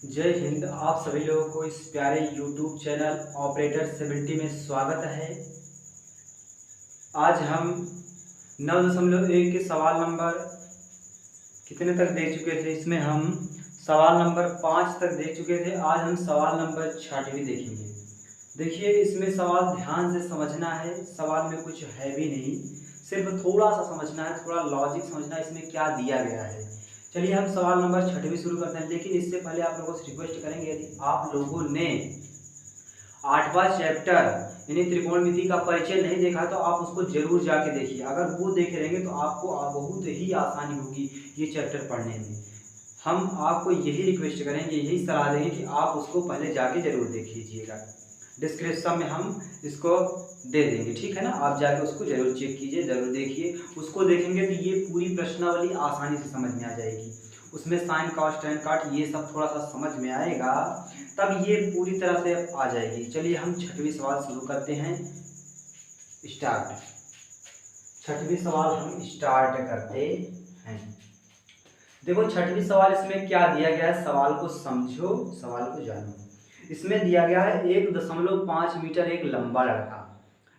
जय हिंद। आप सभी लोगों को इस प्यारे YouTube चैनल ऑपरेटर 70 में स्वागत है। आज हम 9.1 के सवाल नंबर कितने तक देख चुके थे। इसमें हम सवाल नंबर 5 तक देख चुके थे। आज हम सवाल नंबर 6 देखेंगे। देखिए, इसमें सवाल ध्यान से समझना है। सवाल में कुछ है भी नहीं, सिर्फ थोड़ा सा समझना है, थोड़ा लॉजिक समझना है इसमें क्या दिया गया है। चलिए हम सवाल नंबर 6 शुरू करते हैं। लेकिन इससे पहले आप लोगों से रिक्वेस्ट करेंगे, यदि आप लोगों ने 8वां चैप्टर यानी त्रिकोणमिति का परिचय नहीं देखा तो आप उसको जरूर जाके देखिए। अगर वो देखे रहेंगे तो आपको बहुत ही आसानी होगी ये चैप्टर पढ़ने में। हम आपको यही रिक्वेस्ट करेंगे, यही सलाह देंगे कि आप उसको पहले जाके जरूर देख लीजिएगा। डिस्क्रिप्शन में हम इसको दे देंगे, ठीक है ना। आप जाके उसको जरूर चेक कीजिए, जरूर देखिए। उसको देखेंगे तो ये पूरी प्रश्नावली आसानी से समझ में आ जाएगी। उसमें साइन कॉस टेन काट ये सब थोड़ा सा समझ में आएगा, तब ये पूरी तरह से आ जाएगी। चलिए हम 6वीं सवाल शुरू करते हैं। स्टार्ट। 6वीं सवाल हम स्टार्ट करते हैं। देखो 6वीं सवाल इसमें क्या दिया गया है, सवाल को समझो, सवाल को जानो। इसमें दिया गया है 1.5 मीटर एक लंबा लड़का।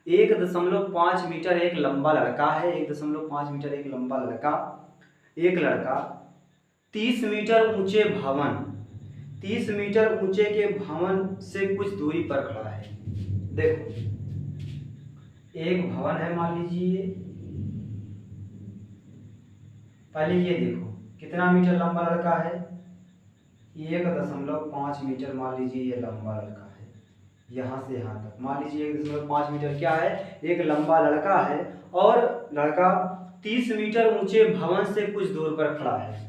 1.5 मीटर एक लंबा लड़का है। 1.5 मीटर एक लंबा लड़का, एक लड़का 30 मीटर ऊंचे भवन, 30 मीटर ऊंचे के भवन से कुछ दूरी पर खड़ा है। देखो, एक भवन है, मान लीजिए। पहले ये देखो कितना मीटर लंबा लड़का है, 1.5 मीटर मान लीजिए ये लंबा लड़का है। यहाँ से यहाँ तक मान लीजिए 1.5 मीटर क्या है, एक लंबा लड़का है। और लड़का 30 मीटर ऊंचे भवन से कुछ दूर पर खड़ा है।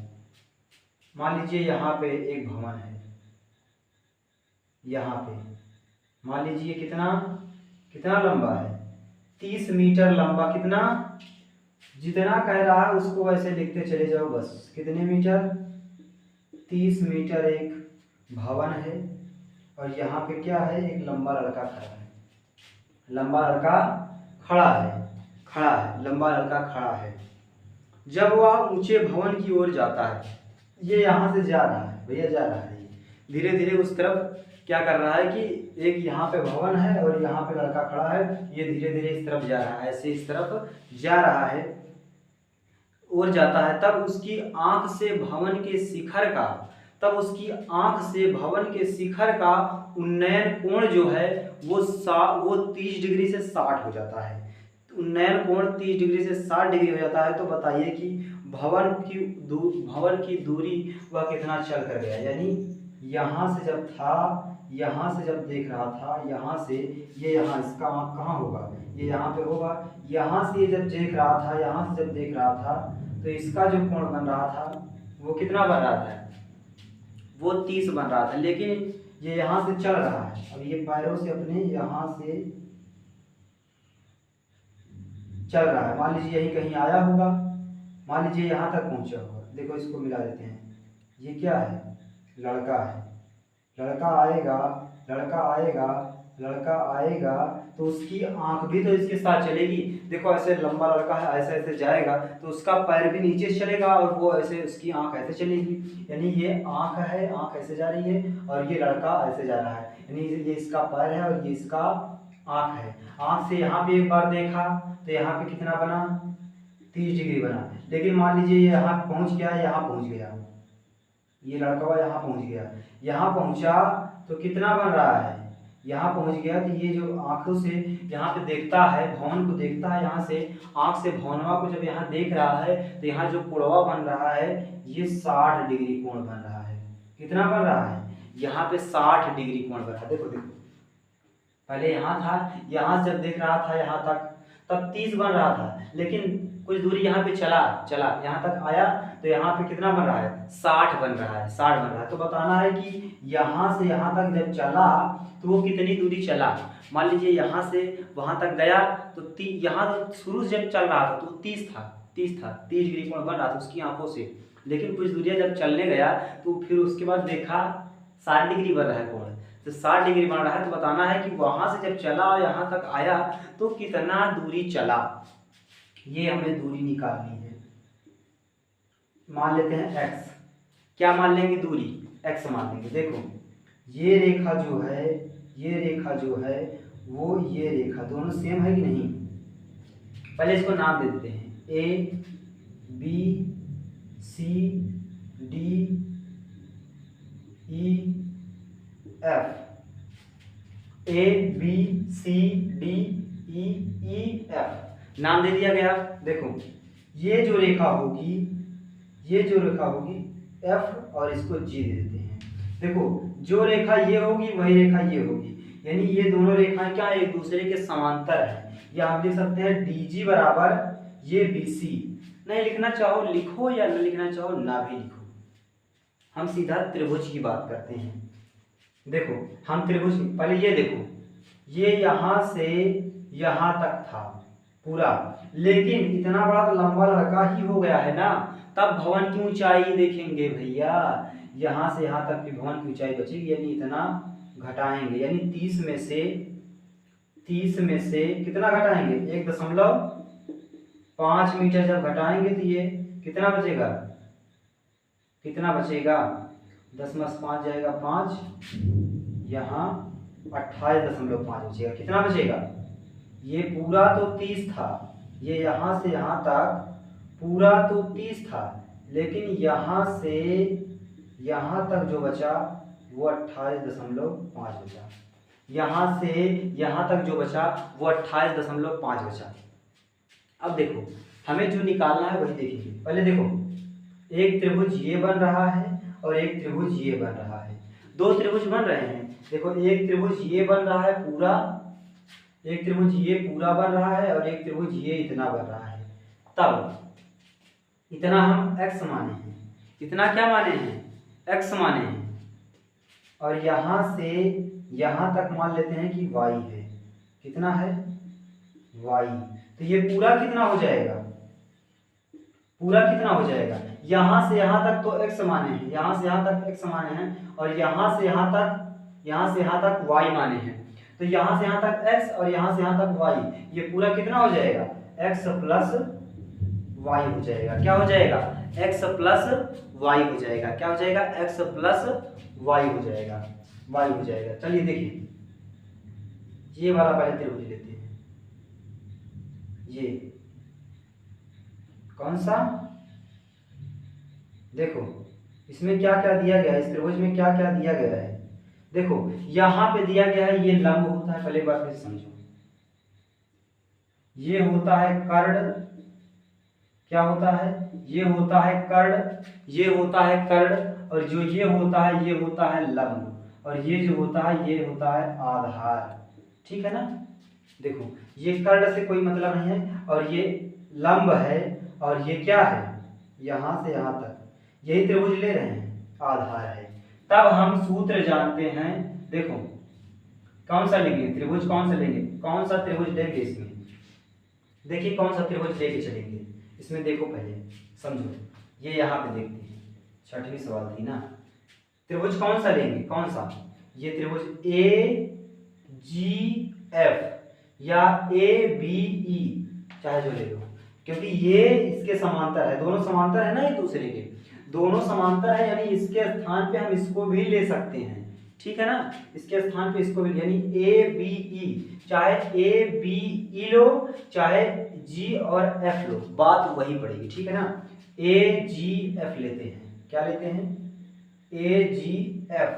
मान लीजिए यहाँ पे एक भवन है, यहाँ पे मान लीजिए कितना कितना लंबा है, 30 मीटर लंबा। कितना, जितना कह रहा है उसको वैसे लिखते चले जाओ बस। कितने मीटर, 30 मीटर एक भवन है। और यहाँ पे क्या है, एक लंबा लड़का खड़ा है। लंबा लड़का खड़ा है, खड़ा है, लंबा लड़का खड़ा है। जब वह ऊंचे भवन की ओर जाता है, ये यहाँ से जा रहा है भैया, जा रहा है धीरे धीरे उस तरफ। क्या कर रहा है कि एक यहाँ पे भवन है और यहाँ पे लड़का खड़ा है, ये धीरे धीरे इस तरफ जा रहा है, ऐसे इस तरफ जा रहा है और जाता है। तब उसकी आंख से भवन के शिखर का, तब उसकी आंख से भवन के शिखर का उन्नयन कोण जो है वो 30 डिग्री से 60 हो जाता है। उन्नयन कोण 30 डिग्री से 60 डिग्री हो जाता है। तो बताइए कि भवन की दूरी वह कितना चल कर गया। यानी यहाँ से जब था, यहाँ से जब देख रहा था, यहाँ से ये, यहाँ इसका आँख कहाँ होगा, ये यहाँ पे होगा। यहाँ से जब देख रहा था, यहाँ से जब देख रहा था, तो इसका जो कोण बन रहा था वो कितना बन रहा था, वो 30 बन रहा था। लेकिन ये यहाँ से चल रहा है, अब ये पैरों से अपने यहाँ से चल रहा है। मान लीजिए यही कहीं आया होगा, मान लीजिए यहाँ तक पहुँचा होगा। देखो इसको मिला देते हैं। ये क्या है, लड़का है। लड़का आएगा, लड़का आएगा, लड़का आएगा, तो उसकी आंख भी तो इसके साथ चलेगी। देखो ऐसे लंबा लड़का है, ऐसे ऐसे जाएगा तो उसका पैर भी नीचे चलेगा और वो ऐसे, उसकी आंख ऐसे चलेगी। यानी ये आंख है, आंख ऐसे जा रही है और ये लड़का ऐसे जा रहा है। यानी ये इसका पैर है और ये इसका आंख है। आंख से यहाँ पे एक बार देखा तो यहाँ पे कितना बना, 30 डिग्री बना। लेकिन मान लीजिए ये यहाँ पहुँच गया, यहाँ पहुँच गया, ये लड़का यहाँ पहुँच गया, यहाँ पहुँचा तो कितना बन रहा है, यहाँ पहुँच गया। तो ये जो आंखों से यहाँ पे देखता है, भवन को देखता है, यहाँ से आंख से भवनवा को जब यहाँ देख रहा है तो यहाँ जो कोणवा बन रहा है ये 60 डिग्री कोण बन रहा है। कितना बन रहा है, यहाँ पे 60 डिग्री कोण बन रहा है। देखो देखो, पहले यहाँ था, यहाँ जब देख रहा था यहाँ तक तब 30 बन रहा था। लेकिन कुछ दूरी यहाँ पे चला यहाँ तक आया तो यहाँ पे कितना बन रहा है, 60 बन रहा है, 60 बन रहा है। तो बताना है कि यहाँ से यहाँ तक जब चला तो वो कितनी दूरी चला। मान लीजिए यहाँ से वहाँ तक गया तो यहाँ तो शुरू से जब चल रहा था तो 30 था, 30 डिग्री कोण बन रहा था उसकी आंखों से। लेकिन कुछ दूरिया जब चलने गया तो फिर उसके बाद देखा 60 डिग्री बन रहा है कोण, तो 60 डिग्री बन रहा है। तो बताना है कि वहाँ से जब चला और यहाँ तक आया तो कितना दूरी चला, ये हमें दूरी निकालनी है। मान लेते हैं x। क्या मान लेंगे, दूरी x मान लेंगे। देखो ये रेखा जो है, ये रेखा जो है वो ये रेखा दोनों सेम है कि नहीं। पहले इसको नाम दे देते हैं, A B C D E F, A B C D E F नाम दे दिया गया। देखो ये जो रेखा होगी, ये जो रेखा होगी एफ और इसको जी दे देते हैं। देखो जो रेखा ये होगी वही रेखा ये होगी, यानी ये दोनों रेखाएं क्या एक दूसरे के समांतर हैं। या आप लिख सकते हैं डी जी बराबर ये बी सी। नहीं लिखना चाहो लिखो या न लिखना चाहो ना भी लिखो, हम सीधा त्रिभुज की बात करते हैं। देखो हम त्रिभुज, पहले ये देखो ये यहाँ से यहाँ तक था पूरा, लेकिन इतना बड़ा तो लंबा लड़का ही हो गया है ना, तब भवन की ऊंचाई देखेंगे भैया, यहाँ से यहाँ तक की भवन की ऊंचाई बचेगी, यानी इतना घटाएंगे, यानी 30 में से कितना घटाएंगे, 1.5 मीटर जब घटाएंगे तो ये कितना बचेगा, कितना बचेगा 10 में 5 जाएगा 5, यहाँ 28.5 बचेगा। कितना बचेगा, ये पूरा तो 30 था, ये यहाँ से यहाँ तक पूरा तो 30 था, लेकिन यहाँ से यहाँ तक जो बचा वो 28.5 बचा, यहाँ से यहाँ तक जो बचा वो 28.5 बचा। अब देखो हमें जो निकालना है वही देखेंगे। पहले देखो एक त्रिभुज ये बन रहा है और एक त्रिभुज ये बन रहा है, दो त्रिभुज बन रहे हैं। देखो एक त्रिभुज ये बन रहा है पूरा, एक त्रिभुज ये पूरा बन रहा है और एक त्रिभुज ये इतना बन रहा है। तब इतना हम x माने हैं, इतना क्या माने हैं x माने हैं, और यहाँ से यहाँ तक मान लेते हैं कि y है। कितना है y, तो ये पूरा कितना हो जाएगा, पूरा कितना हो जाएगा, यहाँ से यहाँ तक तो x माने हैं, यहाँ से यहाँ तक x माने हैं, और यहाँ से यहाँ तक y माने हैं। तो यहाँ से यहाँ तक x और यहाँ से यहाँ तक y, ये पूरा कितना हो जाएगा x प्लस y हो जाएगा। क्या हो जाएगा, x प्लस y हो जाएगा। क्या हो जाएगा, x प्लस y हो जाएगा, y हो जाएगा। चलिए देखिए ये वाला पहले त्रिभुज लेते हैं, ये कौन सा, देखो इसमें क्या क्या दिया गया है, इस त्रिभुज में क्या क्या दिया गया है। देखो यहाँ पे दिया गया है ये लंब होता है, पहले बार फिर समझो, ये होता है कर्ण, क्या होता है, ये होता है कर्ण, ये होता है कर्ण, और जो ये होता है ये होता है लंब, और ये जो होता है ये होता है आधार। ठीक है ना। देखो ये कर्ण से कोई मतलब नहीं है, और ये लंब है, और ये क्या है यहाँ से यहाँ तक, यही त्रिभुज ले रहे हैं, आधार है। तब हम सूत्र जानते हैं। देखो कौन सा लेंगे त्रिभुज, कौन सा लेंगे, कौन सा त्रिभुज लेंगे इसमें, देखिए कौन सा त्रिभुज लेके चलेंगे इसमें। देखो पहले समझो, ये यहाँ पे देखते हैं, 6वीं सवाल थी ना, त्रिभुज कौन सा लेंगे, कौन सा, ये त्रिभुज ए जी एफ या ए बी ई, चाहे जो ले लो, क्योंकि ये इसके समांतर है, दोनों समांतर है ना एक दूसरे के, दोनों समांतर है, यानी इसके स्थान पे हम इसको भी ले सकते हैं। ठीक है ना, इसके स्थान पे इसको भी, यानी ए बी ई, चाहे ए बी ई लो चाहे जी और एफ लो, बात वही पड़ेगी। ठीक है ना, ए जी एफ लेते हैं, क्या लेते हैं, ए जी एफ,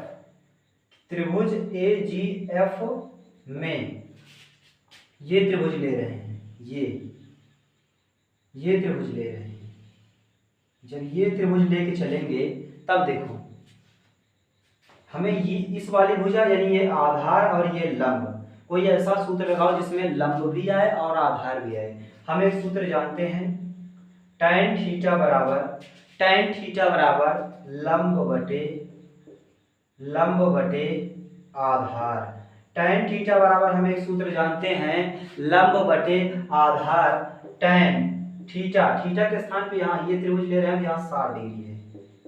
त्रिभुज ए जी एफ में ये त्रिभुज ले रहे हैं, ये त्रिभुज ले रहे हैं। जब ये त्रिभुज लेके चलेंगे तब देखो हमें ये इस वाली भुजा, यानी ये आधार और ये लंब, कोई ऐसा सूत्र लगाओ जिसमें लंब भी आए और आधार भी आए। हम एक सूत्र जानते हैं, tan थीटा बराबर लंब बटे आधार। tan थीटा बराबर हम एक सूत्र जानते हैं, लंब बटे आधार tan थीटा, थीटा के स्थान पे यहाँ ये त्रिभुज ले रहे हैं, यहाँ 60 डिग्री है,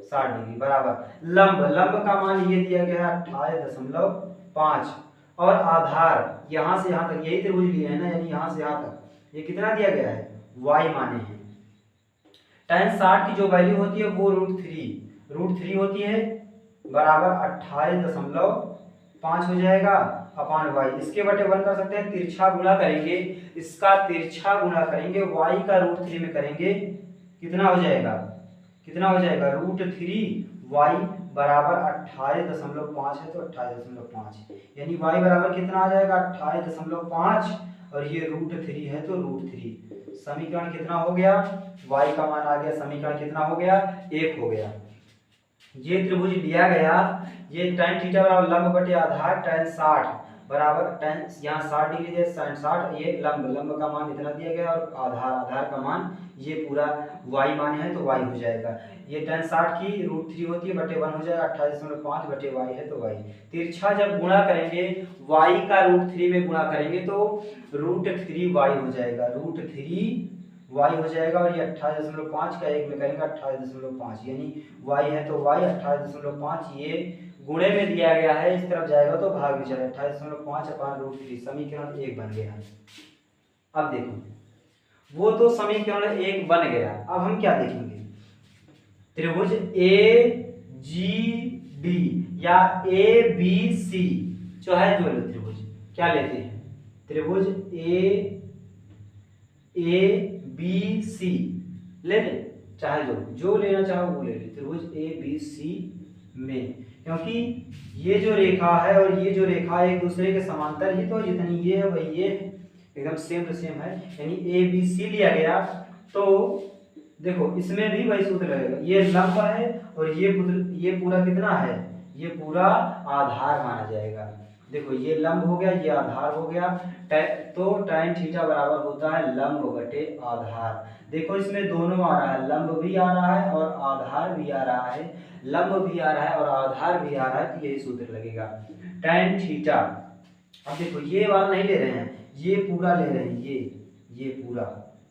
60 डिग्री बराबर लंब का मान ये दिया गया है 28.5, और आधार यहाँ से यहाँ तक, यही त्रिभुज लिए है ना, यानी यहाँ से यहाँ तक ये कितना दिया गया है, y माने हैं। tan 60 की जो वैल्यू होती है वो √3, √3 होती है बराबर 28.5 हो जाएगा अपान वाई। इसके बटे 1 कर सकते हैं, तिरछा गुणा करेंगे, इसका तिरछा गुणा करेंगे वाई का √3 में करेंगे, कितना हो जाएगा, कितना हो जाएगा, √3 वाई बराबर 28.5 है तो 28.5, यानी वाई बराबर कितना आ जाएगा 28.5 और ये √3 है तो √3। समीकरण कितना हो गया, वाई का मान आ गया, समीकरण कितना हो गया, 1 हो गया। ये त्रिभुज लिया गया, ये tan थीटा बराबर लंब बटे आधार tan 60 बराबर tan, यहाँ 60 डिग्री है sin 60, ये लंब का मान इतना दिया गया और आधार का मान ये पूरा y मान है तो y हो जाएगा। ये tan 60 की √3 होती है बटे 1 हो जाएगा, 28.5 बटे y है तो y। तिरछा जब गुणा करेंगे y का √3 में गुणा करेंगे तो √3y हो जाएगा, √3 y हो जाएगा और ये 28.5 का 1 में करेंगे 28.5, यानी y है तो y 28.5, ये गुणे में दिया गया है, इस तरफ जाएगा तो भाग में चलेगा, 28.5 अपान √3, समीकरण 1 बन गया। अब देखो वो तो समीकरण 1 बन गया, अब हम क्या देखेंगे, त्रिभुज AGD या ABC जो है जो त्रिभुज क्या लेते हैं, त्रिभुज ABC ले ले, चाहे जो लेना चाहो वो ले ले, त्रिभुज ABC में, क्योंकि ये जो रेखा है और ये जो रेखा है एक दूसरे के समांतर ही तो, जितनी ये है वही ये एकदम सेम टू सेम है, यानी ABC लिया गया तो देखो इसमें भी वही सूत्र लगेगा, ये लंब है और ये पूरा कितना है, ये पूरा आधार माना जाएगा। देखो ये लंब हो गया, ये आधार हो गया, तो tan थीटा बराबर होता है लंब बटे आधार। देखो इसमें दोनों आ रहा है, लंब भी आ रहा है और आधार भी आ रहा है, लंब भी आ रहा है और आधार भी आ रहा है, तो यही सूत्र लगेगा tan थीटा। अब देखो ये वाला नहीं ले रहे हैं, ये पूरा ले रहे हैं, ये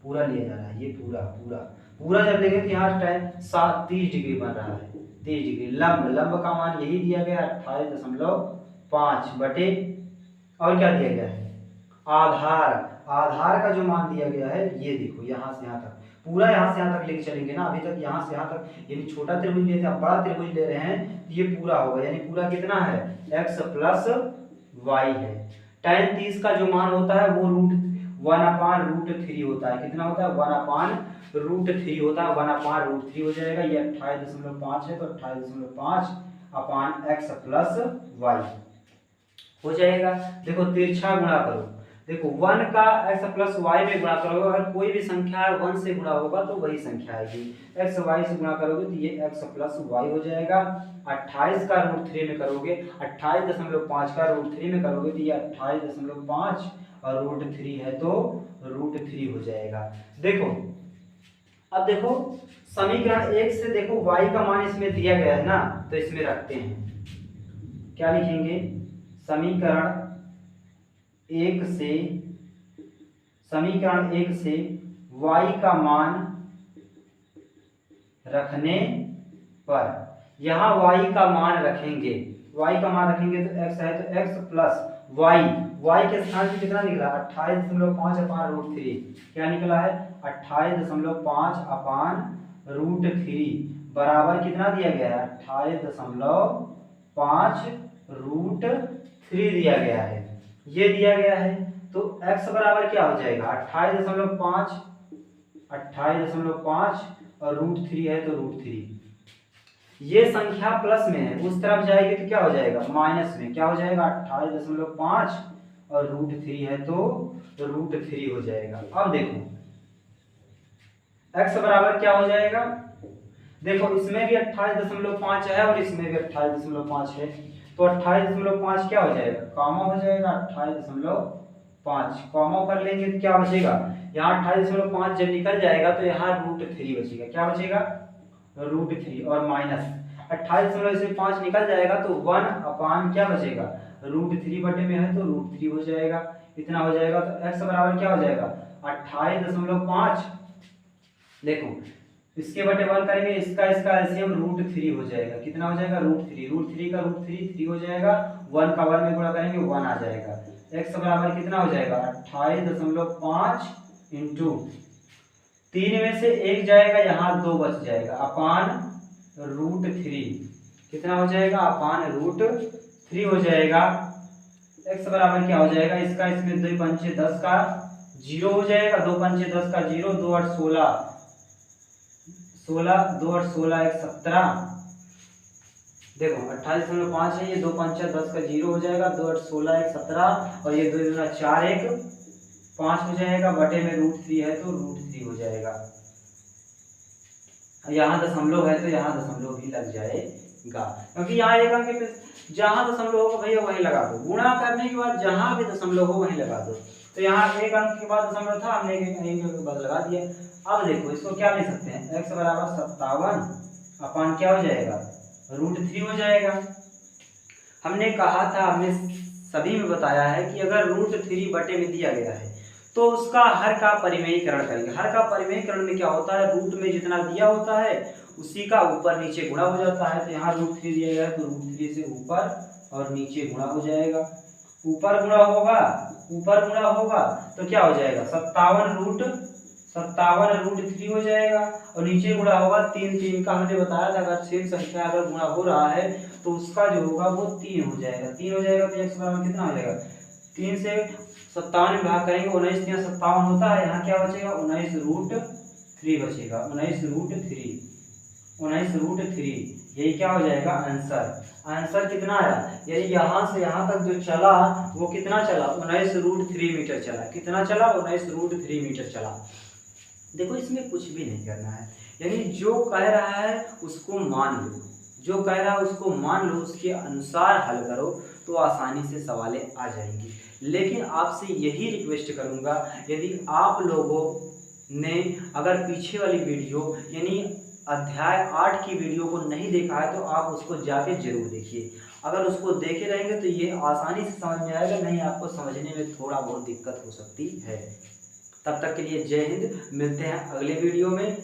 पूरा लिया जा रहा है, ये पूरा जब लेंगे तो यहाँ tan 30 डिग्री बन रहा है, 30 डिग्री। लंब का मान यही दिया गया 28.5 बटे, और क्या दिया गया है, आधार का जो मान दिया गया है ये देखो यहाँ से यहाँ तक, पूरा यहाँ से यहाँ तक लेके चलेंगे ना, अभी तक यहाँ से यहाँ तक, यानी छोटा त्रिभुज लेते हैं, बड़ा त्रिभुज ले रहे हैं, ये पूरा होगा, यानी पूरा कितना है x प्लस y है। tan 30 का जो मान होता है वो √1/√3 होता है, कितना होता है 1/√3 होता है, 1/√3 हो जाएगा, ये 28.5 है तो 28.5 अपान x प्लस y हो जाएगा। देखो तिरछा गुणा करो, देखो 1 का x प्लस y में गुणा करोगे, अगर कोई भी संख्या 1 से गुणा होगा तो वही संख्या आएगी, x y से गुणा करोगे तो ये x प्लस y हो जाएगा। 28 का √3 में करोगे, 28.5 का √3 में करोगे तो ये 28.5 और √3 है तो √3 हो जाएगा। देखो अब देखो समीकरण 1 से देखो y का मान इसमें दिया गया है ना, तो इसमें रखते हैं, क्या लिखेंगे, समीकरण 1 से y का मान रखने पर, यहाँ y का मान रखेंगे, तो x है तो x प्लस y के स्थान पे कितना निकला 28.5 अपान √3, क्या निकला है 28.5 अपान √3 बराबर कितना दिया गया है 28.5 √3 दिया गया है, ये दिया गया है, तो x बराबर क्या हो जाएगा 28.5 और √3 है तो √3, ये संख्या प्लस में है, उस तरफ जाएगी तो क्या हो जाएगा माइनस में, क्या हो जाएगा 28.5 और √3 है तो √3 हो जाएगा। अब देखो x बराबर क्या हो जाएगा, देखो इसमें भी 28.5 है और इसमें भी 28.5 है, तो 28.5 क्या हो जाएगा कॉमा हो जाएगा, 28.5 कॉमा कर लेंगे तो क्या बचेगा, यहाँ 28.5 जब निकल जाएगा तो यहाँ √3 बचेगा, क्या बचेगा √3 और माइनस 28.5 निकल जाएगा तो 1 अपान क्या बचेगा √3 बटे में है तो √3 हो जाएगा, इतना हो जाएगा। तो x बराबर क्या हो जाएगा 28.5, देखो इसके बटे 1 करेंगे, इसका एलसीएम √3 हो जाएगा, कितना हो जाएगा √3 का √3 हो जाएगा, 1 का 1 में गुणा करेंगे 1 आ जाएगा, x बराबर कितना हो जाएगा 28.5 इंटू 3 में से 1 जाएगा, यहाँ 2 बच जाएगा, अपान √3 कितना हो जाएगा अपान √3 हो जाएगा। x बराबर क्या हो जाएगा इसका, इसमें 2 पंचे 10 का 0 हो जाएगा, 2 पंचे 10 का 0, 2 8 16, 2 8 16 1 17, देखो 28.5 है ये, 2 पंचा 10 का 0 हो जाएगा, 2 8 16 1 17 और ये 2 दूना 4 1 5 हो जाएगा, बटे में √3 है तो √3 हो जाएगा। यहाँ दशमलव है तो यहाँ दशमलव भी लग जाएगा, क्योंकि यहाँ एक अंक पे जहाँ दशमलव होगा भैया वहीं लगा दो, गुणा करने के बाद जहाँ भी दशमलव हो वहीं लगा दो। तो यहाँ एक अंक के बाद दशमलव था, हमने एक अंक के बाद लगा दिया। अब देखो इसको क्या ले सकते हैं, x बराबर 57 अपान क्या हो जाएगा √3 हो जाएगा। हमने कहा था, हमने सभी में बताया है कि अगर √3 बटे में दिया गया है तो उसका हर का परिमेयीकरण करेंगे। हर का परिमेयीकरण में क्या होता है, रूट में जितना दिया होता है उसी का ऊपर नीचे गुणा हो जाता है। तो यहाँ √3 दिया गया है तो √3 से ऊपर और नीचे गुणा हो जाएगा। ऊपर गुणा होगा तो क्या हो जाएगा 57 √3 हो जाएगा, और नीचे गुणा होगा 3 का हमने बताया था अगर सेम संख्या अगर गुणा हो रहा है तो उसका जो होगा वो 3 हो जाएगा। 3 हो जाएगा तो x बराबर कितना हो जाएगा, 3 से 57 में भाग करेंगे, 19 3 57 होता है, यहाँ क्या बचेगा 19√3 बचेगा, 19√3 यही क्या हो जाएगा आंसर कितना आया, यानी यहाँ से यहाँ तक जो चला वो कितना चला 19√3 मीटर चला। कितना चला 19√3 मीटर चला। देखो इसमें कुछ भी नहीं करना है, यानी जो कह रहा है उसको मान लो, जो कह रहा है उसको मान लो, उसके अनुसार हल करो तो आसानी से सवालें आ जाएंगी। लेकिन आपसे यही रिक्वेस्ट करूंगा, यदि आप लोगों ने अगर पीछे वाली वीडियो यानी अध्याय 8 की वीडियो को नहीं देखा है तो आप उसको जाके जरूर देखिए। अगर उसको देखे रहेंगे तो ये आसानी से समझ में आएगा, नहीं आपको समझने में थोड़ा बहुत दिक्कत हो सकती है। तब तक के लिए जय हिंद, मिलते हैं अगले वीडियो में।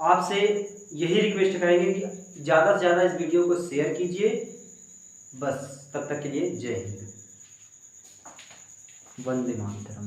आपसे यही रिक्वेस्ट करेंगे कि ज़्यादा से ज़्यादा इस वीडियो को शेयर कीजिए। बस तब तक के लिए जय हिंद, वंदे मातरम।